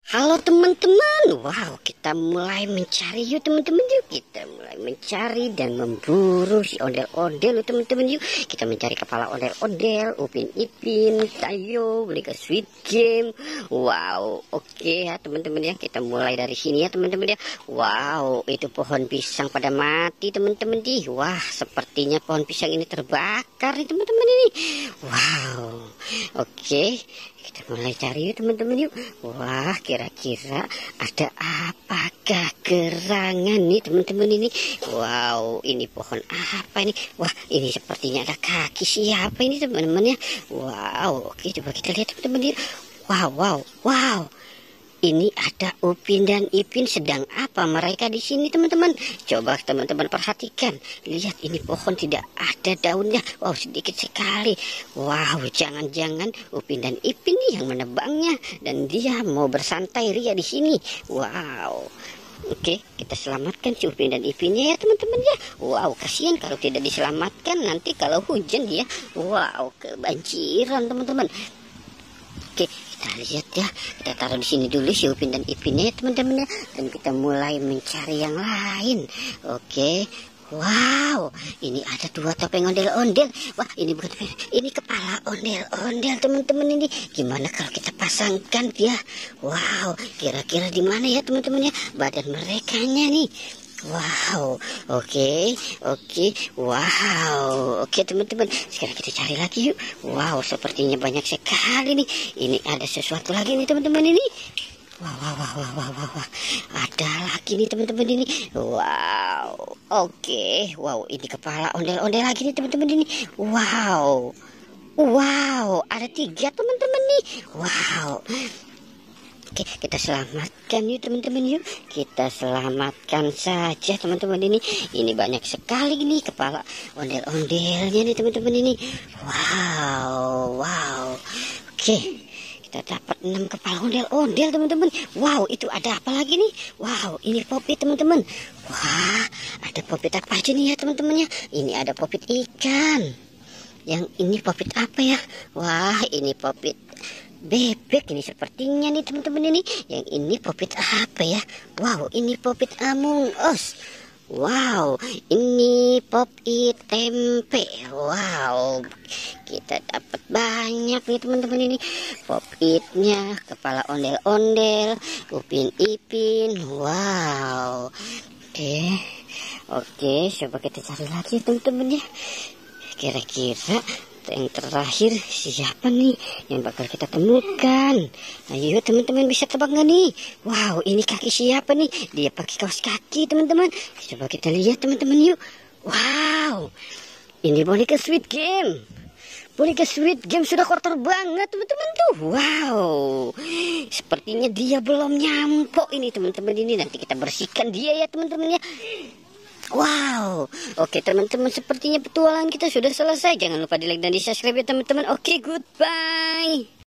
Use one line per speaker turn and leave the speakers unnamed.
Halo teman-teman, wow kita mulai mencari yuk teman-teman yuk. Kita mulai mencari dan memburu si ondel-ondel yuk teman-teman yuk. Kita mencari kepala ondel-ondel, Upin Ipin, Tayo, beli ke Squid Game. Wow, oke ya teman-teman ya. Kita mulai dari sini ya teman-teman ya. Wow, itu pohon pisang pada mati teman-teman di. Wah, sepertinya pohon pisang ini terbakar nih teman-teman ini. Wow, oke. Kita mulai cari yuk teman-teman yuk. Wah, kira-kira ada apakah gerangan nih teman-teman ini? Wow, ini pohon apa ini? Wah, ini sepertinya ada kaki siapa ini teman-teman ya? Wow, oke coba kita lihat teman-teman yuk. Wow, wow, wow. Ini ada Upin dan Ipin, sedang apa mereka di sini teman-teman? Coba teman-teman perhatikan. Lihat ini pohon tidak ada daunnya. Wow, sedikit sekali. Wow, jangan-jangan Upin dan Ipin nih yang menebangnya dan dia mau bersantai ria di sini. Wow. Oke, kita selamatkan si Upin dan Ipinnya ya teman-teman ya. Wow, kasihan kalau tidak diselamatkan, nanti kalau hujan dia, wow, kebanjiran teman-teman. Oke, kita lihat ya. Kita taruh di sini dulu si Upin dan Ipinnya ya teman-teman ya. Dan kita mulai mencari yang lain. Oke. Wow, ini ada dua topeng ondel-ondel. Wah, ini bukan topeng, ini kepala ondel-ondel teman-teman ini. Gimana kalau kita pasangkan dia? Wow, kira-kira di mana ya teman-teman ya badan merekanya nih? Wow, oke, wow, oke teman-teman. Sekarang kita cari lagi yuk. Wow, sepertinya banyak sekali nih. Ini ada sesuatu lagi nih teman-teman ini. Wah. Ada lagi nih teman-teman ini. Wow, oke. Wow, ini kepala ondel-ondel lagi nih teman-teman ini. Wow, ada 3 teman-teman nih. Wow. Oke, kita selamatkan yuk teman-teman yuk. Kita selamatkan saja teman-teman ini. Ini banyak sekali nih kepala ondel-ondelnya nih teman-teman ini. Wow. Oke, kita dapat 6 kepala ondel-ondel teman-teman. Wow, itu ada apa lagi nih? Wow, ini popit teman-teman. Wah, ada popit apa aja nih ya teman-teman ya? Ini ada popit ikan. Yang ini popit apa ya? Wah, ini popit bebek ini sepertinya nih teman-teman ini. Yang ini popit apa ya? Wow, ini popit Among Us. Wow, ini popit tempe. Wow, kita dapat banyak nih teman-teman ini. Popitnya, kepala ondel-ondel, Upin Ipin. Wow. Oke, coba kita cari lagi teman-teman ya. Kira-kira yang terakhir siapa nih yang bakal kita temukan? Ayo teman-teman, bisa tebak nggak nih? Wow, ini kaki siapa nih? Dia pakai kaos kaki teman-teman. Coba kita lihat teman-teman yuk. Wow, ini boneka Squid Game. Boneka Squid Game sudah kotor banget teman-teman tuh. Wow, sepertinya dia belum nyampe ini teman-teman ini. Nanti kita bersihkan dia ya teman-teman ya. Wow, oke teman-teman, sepertinya petualangan kita sudah selesai. Jangan lupa di like dan di subscribe ya teman-teman. Oke, goodbye.